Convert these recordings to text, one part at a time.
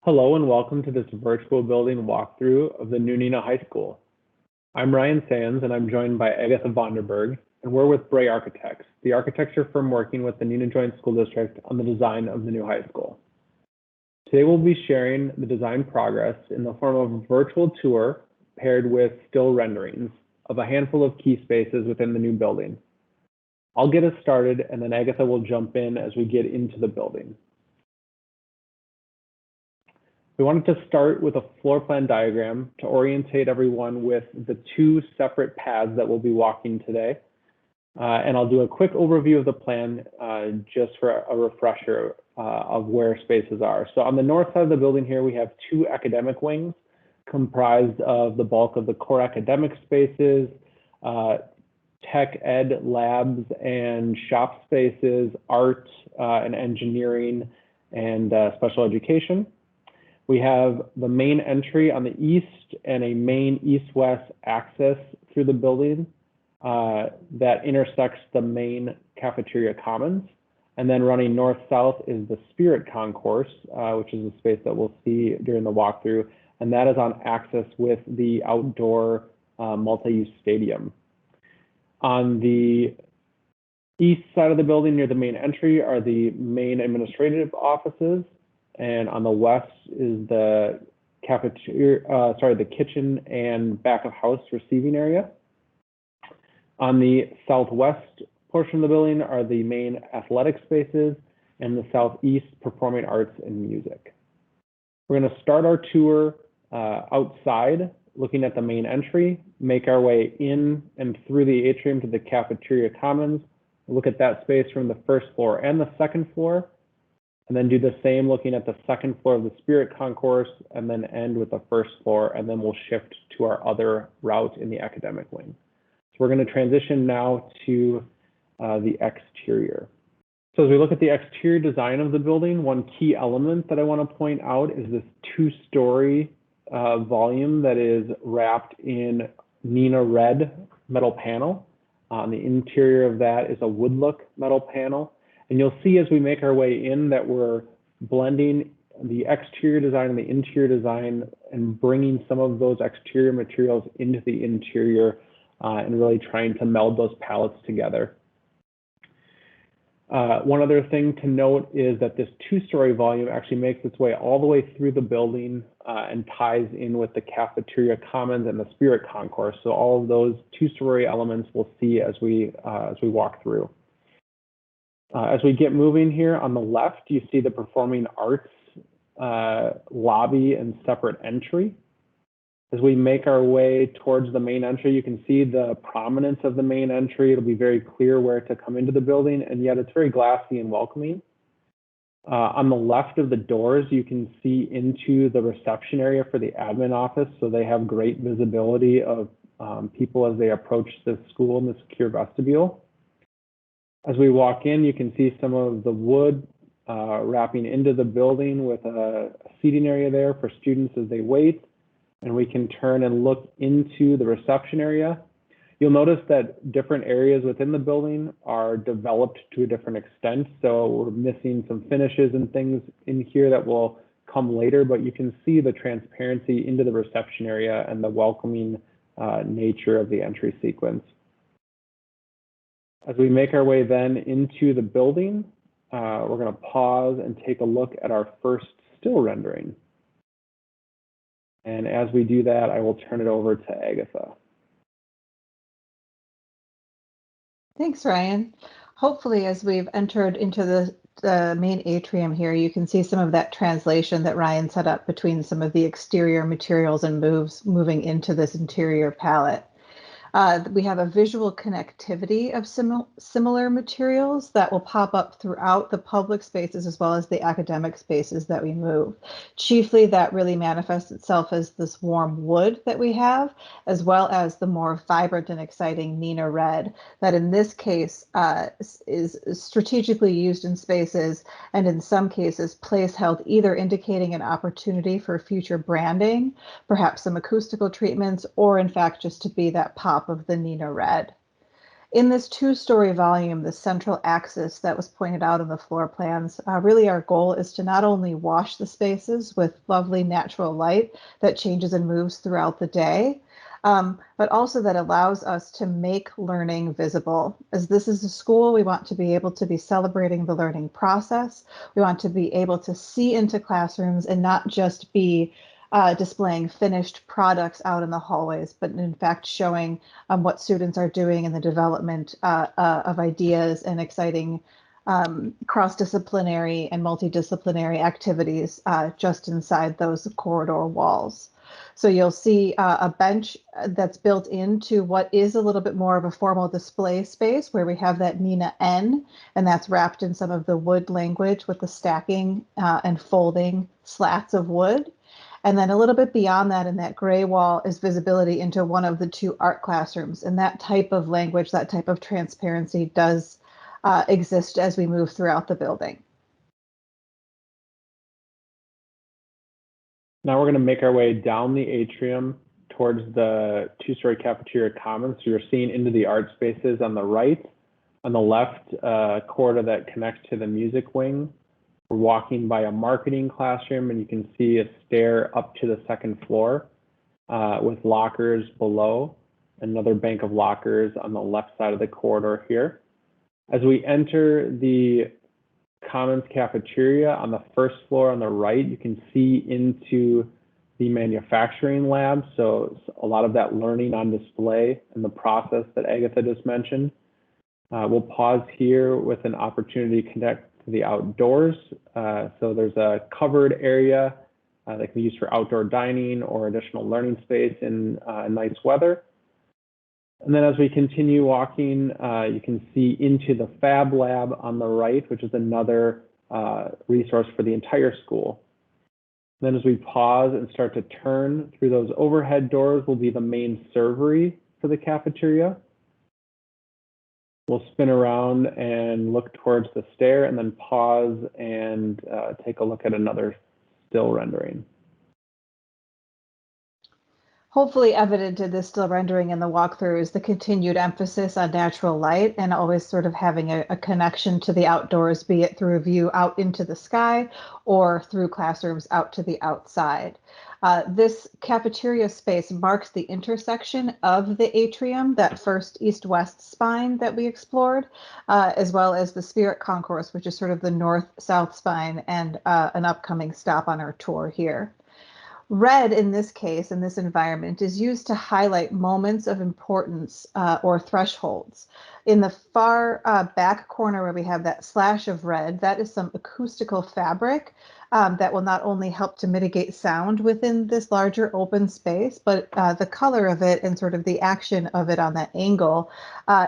Hello and welcome to this virtual building walkthrough of the new Neenah High School. I'm Ryan Sands and I'm joined by Agatha Vonderberg, and we're with Bray Architects, the architecture firm working with the Neenah Joint School District on the design of the new high school. Today we'll be sharing the design progress in the form of a virtual tour paired with still renderings of a handful of key spaces within the new building. I'll get us started and then Agatha will jump in as we get into the building. We wanted to start with a floor plan diagram to orientate everyone with the two separate paths that we'll be walking today. And I'll do a quick overview of the plan just for a refresher of where spaces are. So on the north side of the building here, we have two academic wings comprised of the bulk of the core academic spaces, tech ed labs and shop spaces, art and engineering, and special education. We have the main entry on the east and a main east-west access through the building that intersects the main cafeteria commons. And then running north-south is the Spirit concourse, which is a space that we'll see during the walkthrough. And that is on access with the outdoor multi-use stadium. On the east side of the building near the main entry are the main administrative offices. And on the west is the cafeteria, the kitchen and back of house receiving area. On the southwest portion of the building are the main athletic spaces and the southeast performing arts and music. We're going to start our tour outside, looking at the main entry, make our way in and through the atrium to the cafeteria commons, look at that space from the first floor and the second floor, and then do the same looking at the second floor of the Spirit concourse, and then end with the first floor, and then we'll shift to our other route in the academic wing. So we're going to transition now to the exterior. So as we look at the exterior design of the building, one key element that I want to point out is this two-story volume that is wrapped in Neenah red metal panel. On the interior of that is a wood look metal panel. And you'll see as we make our way in that we're blending the exterior design and the interior design and bringing some of those exterior materials into the interior and really trying to meld those palettes together. One other thing to note is that this two-story volume actually makes its way all the way through the building and ties in with the cafeteria commons and the Spirit concourse. So all of those two-story elements we'll see as we walk through. As we get moving here on the left, you see the performing arts lobby and separate entry. As we make our way towards the main entry, you can see the prominence of the main entry. It'll be very clear where to come into the building, and yet it's very glassy and welcoming. On the left of the doors, you can see into the reception area for the admin office, so they have great visibility of people as they approach the school in the secure vestibule. As we walk in, you can see some of the wood wrapping into the building with a seating area there for students as they wait. And we can turn and look into the reception area. You'll notice that different areas within the building are developed to a different extent. So we're missing some finishes and things in here that will come later, but you can see the transparency into the reception area and the welcoming nature of the entry sequence. As we make our way then into the building, we're going to pause and take a look at our first still rendering. And as we do that, I will turn it over to Agatha. Thanks, Ryan. Hopefully, as we've entered into the main atrium here, you can see some of that translation that Ryan set up between some of the exterior materials and moving into this interior palette. We have a visual connectivity of similar materials that will pop up throughout the public spaces as well as the academic spaces that we move. Chiefly, that really manifests itself as this warm wood that we have, as well as the more vibrant and exciting Neenah red that in this case is strategically used in spaces and in some cases place held, either indicating an opportunity for future branding, perhaps some acoustical treatments, or in fact just to be that pop of the Neenah red. In this two-story volume, the central axis that was pointed out in the floor plans, really our goal is to not only wash the spaces with lovely natural light that changes and moves throughout the day, but also that allows us to make learning visible. As this is a school, we want to be able to be celebrating the learning process. We want to be able to see into classrooms and not just be displaying finished products out in the hallways, but in fact showing what students are doing in the development of ideas and exciting cross-disciplinary and multidisciplinary activities just inside those corridor walls. So you'll see a bench that's built into what is a little bit more of a formal display space where we have that Neenah N, and that's wrapped in some of the wood language with the stacking and folding slats of wood. And then a little bit beyond that in that gray wall is visibility into one of the two art classrooms. And that type of language, that type of transparency does exist as we move throughout the building. Now we're going to make our way down the atrium towards the two-story cafeteria commons. So you're seeing into the art spaces on the right. On the left corridor that connects to the music wing, we're walking by a marketing classroom, and you can see a stair up to the second floor with lockers below, another bank of lockers on the left side of the corridor here. As we enter the Commons cafeteria on the first floor on the right, you can see into the manufacturing lab. So a lot of that learning on display and the process that Agatha just mentioned. We'll pause here with an opportunity to connect to the outdoors. So there's a covered area that can be used for outdoor dining or additional learning space in nice weather. And then as we continue walking, you can see into the Fab Lab on the right, which is another resource for the entire school. Then as we pause and start to turn through those overhead doors will be the main servery for the cafeteria. We'll spin around and look towards the stair and then pause and take a look at another still rendering. Hopefully evident in this still rendering in the walkthrough is the continued emphasis on natural light and always sort of having a connection to the outdoors, be it through a view out into the sky or through classrooms out to the outside. This cafeteria space marks the intersection of the atrium, that first east-west spine that we explored, as well as the Spirit Concourse, which is sort of the north-south spine and an upcoming stop on our tour here. Red in this case, in this environment, is used to highlight moments of importance or thresholds. In the far back corner where we have that slash of red, that is some acoustical fabric that will not only help to mitigate sound within this larger open space, but the color of it and sort of the action of it on that angle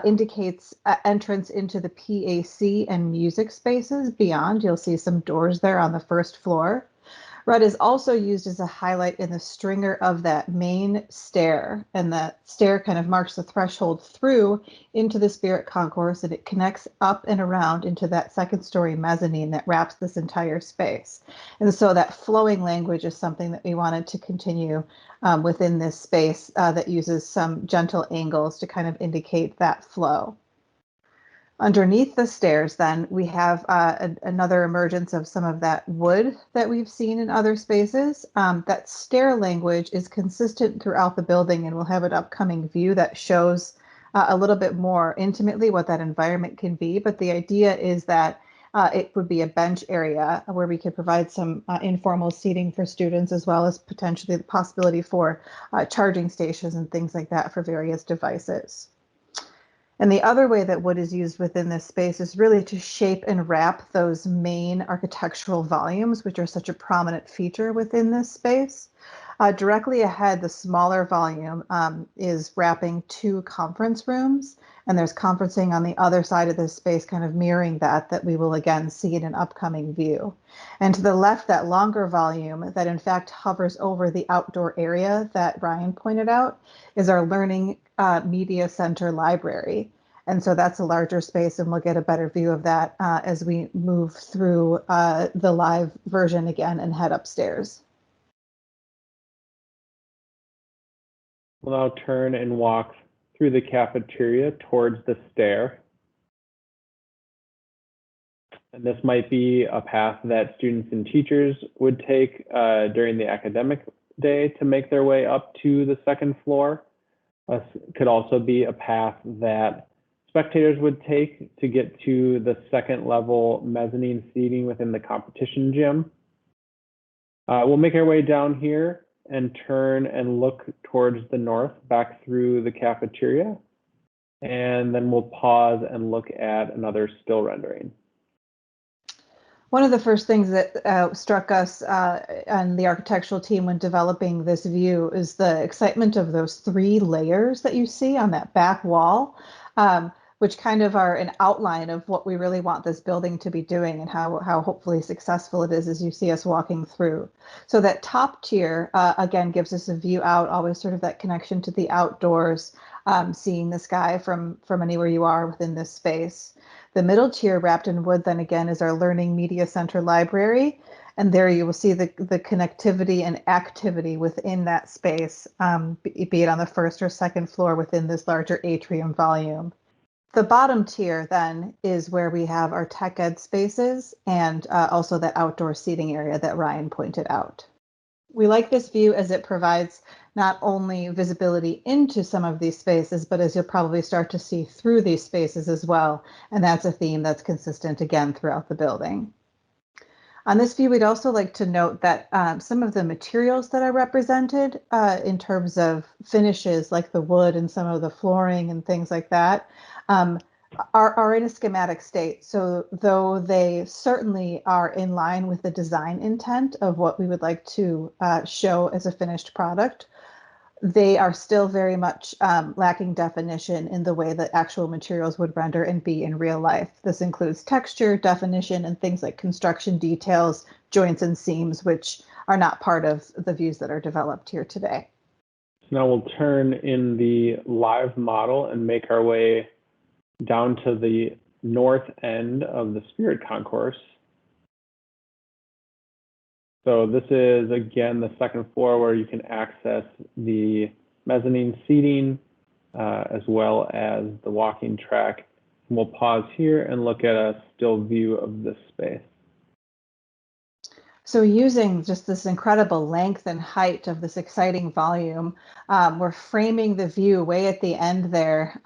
indicates entrance into the PAC and music spaces beyond. You'll see some doors there on the first floor. Red is also used as a highlight in the stringer of that main stair, and that stair kind of marks the threshold through into the Spirit Concourse, and it connects up and around into that second story mezzanine that wraps this entire space. And so that flowing language is something that we wanted to continue within this space that uses some gentle angles to kind of indicate that flow. Underneath the stairs, then, we have another emergence of some of that wood that we've seen in other spaces. That stair language is consistent throughout the building, and we'll have an upcoming view that shows a little bit more intimately what that environment can be. But the idea is that it would be a bench area where we could provide some informal seating for students, as well as potentially the possibility for charging stations and things like that for various devices. And the other way that wood is used within this space is really to shape and wrap those main architectural volumes, which are such a prominent feature within this space. Directly ahead, the smaller volume is wrapping two conference rooms, and there's conferencing on the other side of this space, kind of mirroring that we will again see in an upcoming view. And to the left, that longer volume that in fact hovers over the outdoor area that Ryan pointed out is our Learning Media Center library. And so that's a larger space, and we'll get a better view of that as we move through the live version again and head upstairs. We'll now turn and walk through the cafeteria towards the stair. And this might be a path that students and teachers would take during the academic day to make their way up to the second floor. Could also be a path that spectators would take to get to the second level mezzanine seating within the competition gym. We'll make our way down here and turn and look towards the north back through the cafeteria. And then we'll pause and look at another still rendering. One of the first things that struck us on the architectural team when developing this view is the excitement of those 3 layers that you see on that back wall, which kind of are an outline of what we really want this building to be doing and how hopefully successful it is as you see us walking through. So that top tier, again, gives us a view out, always sort of that connection to the outdoors, seeing the sky from anywhere you are within this space. The middle tier, wrapped in wood, then again, is our Learning Media Center library. And there you will see the connectivity and activity within that space, be it on the first or second floor within this larger atrium volume. The bottom tier then is where we have our tech ed spaces and also that outdoor seating area that Ryan pointed out. We like this view as it provides not only visibility into some of these spaces, but as you'll probably start to see through these spaces as well. And that's a theme that's consistent again throughout the building. On this view, we'd also like to note that some of the materials that are represented in terms of finishes, like the wood and some of the flooring and things like that, are in a schematic state. So though they certainly are in line with the design intent of what we would like to show as a finished product, they are still very much lacking definition in the way that actual materials would render and be in real life. This includes texture, definition, and things like construction details, joints and seams, which are not part of the views that are developed here today. Now we'll turn in the live model and make our way down to the north end of the Spirit Concourse. So this is, again, the second floor where you can access the mezzanine seating as well as the walking track. And we'll pause here and look at a still view of this space. So using just this incredible length and height of this exciting volume, we're framing the view way at the end there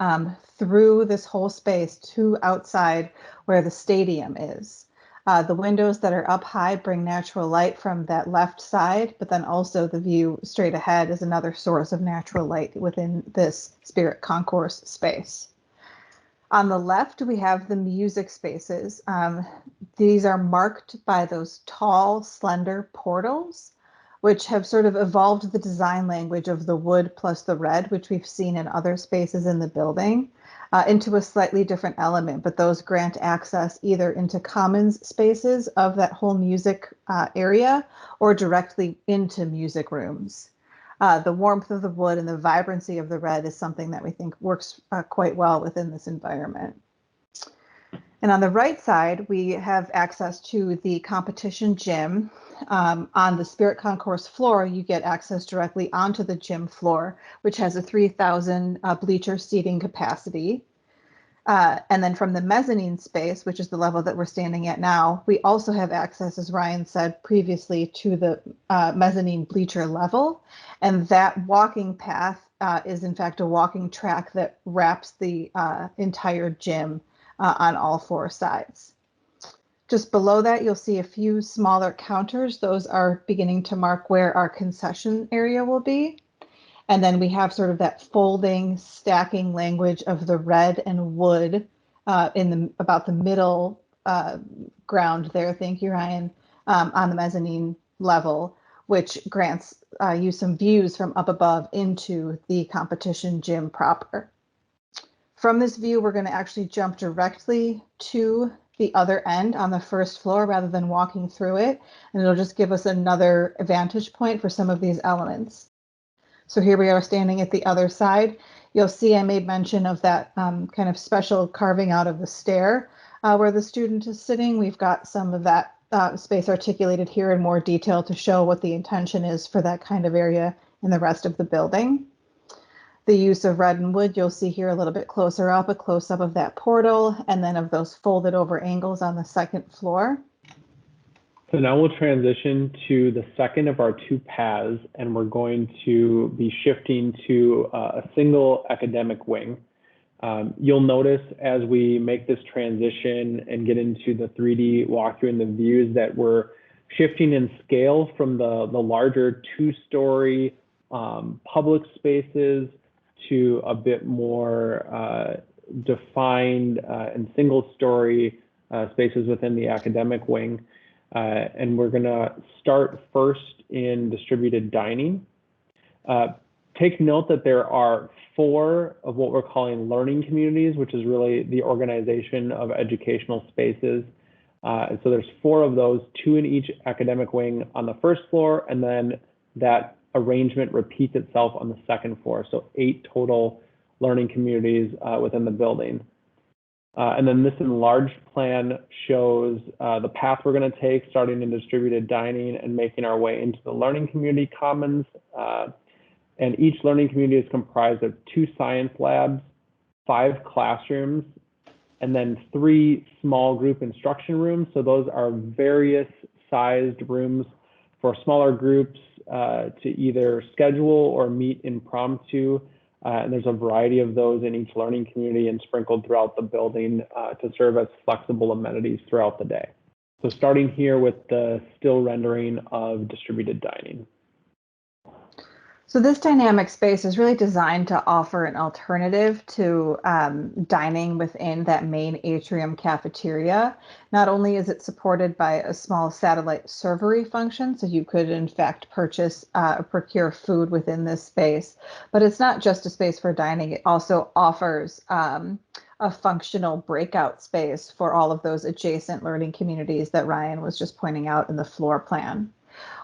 through this whole space to outside where the stadium is. The windows that are up high bring natural light from that left side, but then also the view straight ahead is another source of natural light within this Spirit Concourse space. On the left, we have the music spaces. These are marked by those tall, slender portals, which have sort of evolved the design language of the wood plus the red, which we've seen in other spaces in the building, into a slightly different element, but those grant access either into commons spaces of that whole music area or directly into music rooms. The warmth of the wood and the vibrancy of the red is something that we think works quite well within this environment. And on the right side, we have access to the competition gym. On the Spirit Concourse floor, you get access directly onto the gym floor, which has a 3,000 bleacher seating capacity. And then from the mezzanine space, which is the level that we're standing at now, we also have access, as Ryan said previously, to the mezzanine bleacher level. And that walking path is in fact a walking track that wraps the entire gym on all 4 sides. Just below that, you'll see a few smaller counters. Those are beginning to mark where our concession area will be. And then we have sort of that folding, stacking language of the red and wood in about the middle ground there. Thank you, Ryan, on the mezzanine level, which grants you some views from up above into the competition gym proper. From this view, we're going to actually jump directly to the other end on the first floor rather than walking through it. And it'll just give us another vantage point for some of these elements. So here we are standing at the other side. You'll see I made mention of that kind of special carving out of the stair where the student is sitting. We've got some of that space articulated here in more detail to show what the intention is for that kind of area in the rest of the building. The use of red and wood, you'll see here a little bit closer up, a close-up of that portal, and then of those folded over angles on the second floor. So now we'll transition to the second of our two paths, and we're going to be shifting to a single academic wing. You'll notice as we make this transition and get into the 3D walkthrough and the views that we're shifting in scale from the larger two-story public spaces to a bit more defined and single-story spaces within the academic wing. And we're gonna start first in distributed dining. Take note that there are 4 of what we're calling learning communities, which is really the organization of educational spaces. And so there's 4 of those, 2 in each academic wing on the first floor, and then that arrangement repeats itself on the second floor. So 8 total learning communities within the building. And then this enlarged plan shows the path we're going to take, starting in distributed dining and making our way into the learning community commons. And each learning community is comprised of 2 science labs, 5 classrooms, and then 3 small group instruction rooms. So those are various sized rooms for smaller groups to either schedule or meet impromptu. And there's a variety of those in each learning community and sprinkled throughout the building to serve as flexible amenities throughout the day. So starting here with the still rendering of distributed dining. So this dynamic space is really designed to offer an alternative to dining within that main atrium cafeteria. Not only is it supported by a small satellite servery function, so you could in fact purchase or procure food within this space, but it's not just a space for dining. It also offers a functional breakout space for all of those adjacent learning communities that Ryan was just pointing out in the floor plan.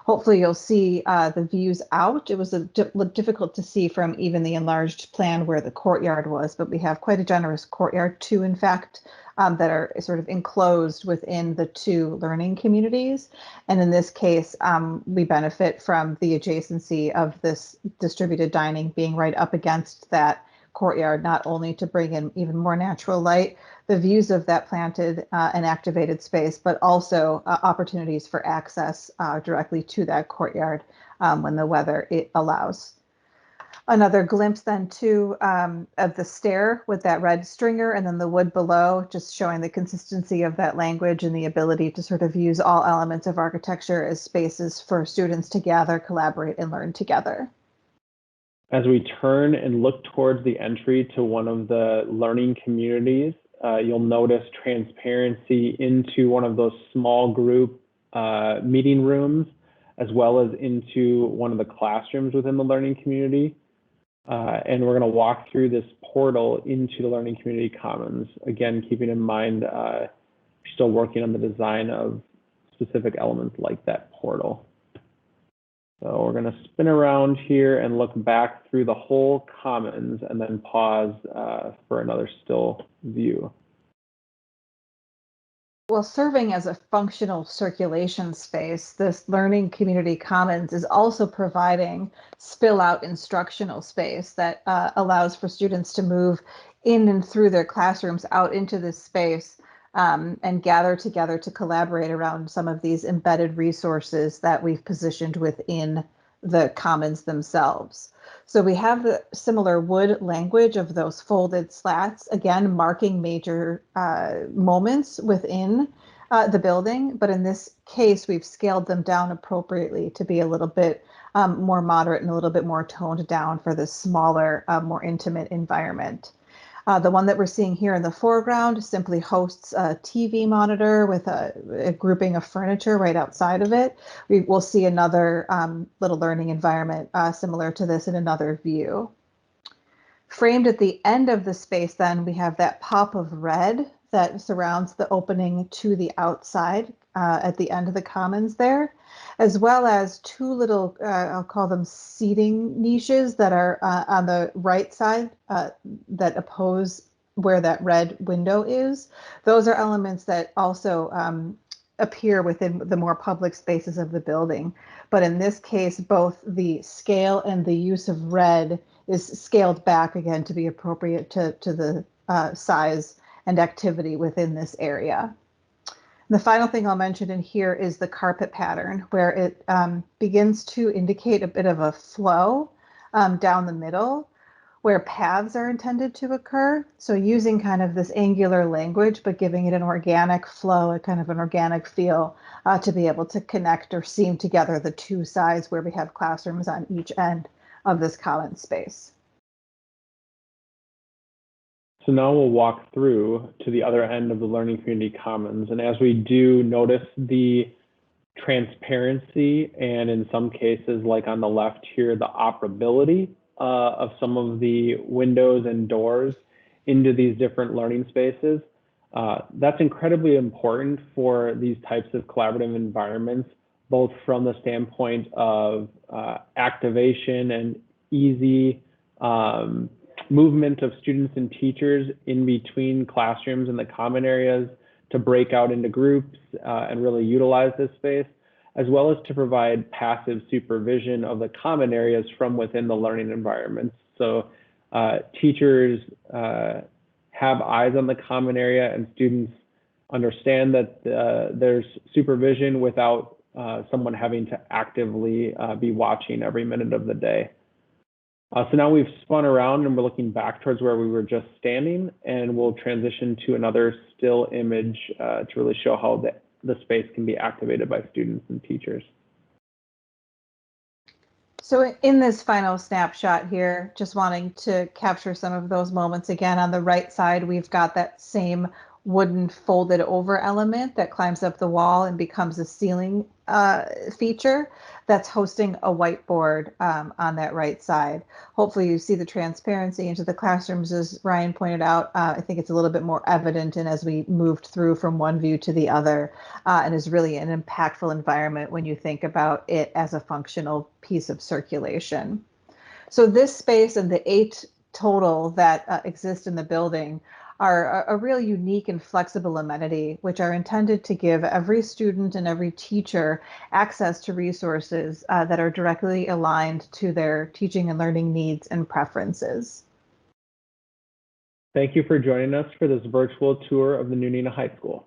Hopefully you'll see the views out. It was difficult to see from even the enlarged plan where the courtyard was, but we have quite a generous courtyard too, in fact, that are sort of enclosed within the 2 learning communities. And in this case, we benefit from the adjacency of this distributed dining being right up against that courtyard, not only to bring in even more natural light, the views of that planted and activated space, but also opportunities for access directly to that courtyard when the weather it allows. Another glimpse then too of the stair with that red stringer and then the wood below, just showing the consistency of that language and the ability to sort of use all elements of architecture as spaces for students to gather, collaborate, and learn together. As we turn and look towards the entry to one of the learning communities, you'll notice transparency into one of those small group meeting rooms, as well as into one of the classrooms within the learning community. And we're going to walk through this portal into the learning community commons. Again, keeping in mind, we're still working on the design of specific elements like that portal. So we're going to spin around here and look back through the whole commons and then pause for another still view. Well, serving as a functional circulation space, this learning community commons is also providing spill out instructional space that allows for students to move in and through their classrooms out into this space and gather together to collaborate around some of these embedded resources that we've positioned within the commons themselves. So we have the similar wood language of those folded slats, again, marking major moments within the building. But in this case, we've scaled them down appropriately to be a little bit more moderate and a little bit more toned down for this smaller, more intimate environment. The one that we're seeing here in the foreground simply hosts a TV monitor with a grouping of furniture right outside of it. We will see another little learning environment similar to this in another view. Framed at the end of the space, then, we have that pop of red that surrounds the opening to the outside at the end of the commons there, as well as 2 little, I'll call them seating niches that are on the right side that oppose where that red window is. Those are elements that also appear within the more public spaces of the building. But in this case, both the scale and the use of red is scaled back again to be appropriate to the size and activity within this area. The final thing I'll mention in here is the carpet pattern, where it begins to indicate a bit of a flow down the middle, where paths are intended to occur. So using kind of this angular language, but giving it an organic flow, a kind of an organic feel to be able to connect or seam together the two sides where we have classrooms on each end of this common space. So now we'll walk through to the other end of the Learning Community Commons. And as we do, notice the transparency and in some cases, like on the left here, the operability of some of the windows and doors into these different learning spaces. That's incredibly important for these types of collaborative environments, both from the standpoint of activation and easy movement of students and teachers in between classrooms and the common areas to break out into groups and really utilize this space, as well as to provide passive supervision of the common areas from within the learning environments. So teachers have eyes on the common area and students understand that there's supervision without someone having to actively be watching every minute of the day. So now we've spun around and we're looking back towards where we were just standing, and we'll transition to another still image to really show how the space can be activated by students and teachers. So in this final snapshot here, just wanting to capture some of those moments again. On the right side, we've got that same wooden folded over element that climbs up the wall and becomes a ceiling feature that's hosting a whiteboard on that right side. Hopefully you see the transparency into the classrooms, as Ryan pointed out. I think it's a little bit more evident and as we moved through from one view to the other, and is really an impactful environment when you think about it as a functional piece of circulation. So this space and the 8 total that exist in the building are a real unique and flexible amenity, which are intended to give every student and every teacher access to resources that are directly aligned to their teaching and learning needs and preferences. Thank you for joining us for this virtual tour of the new Neenah High School.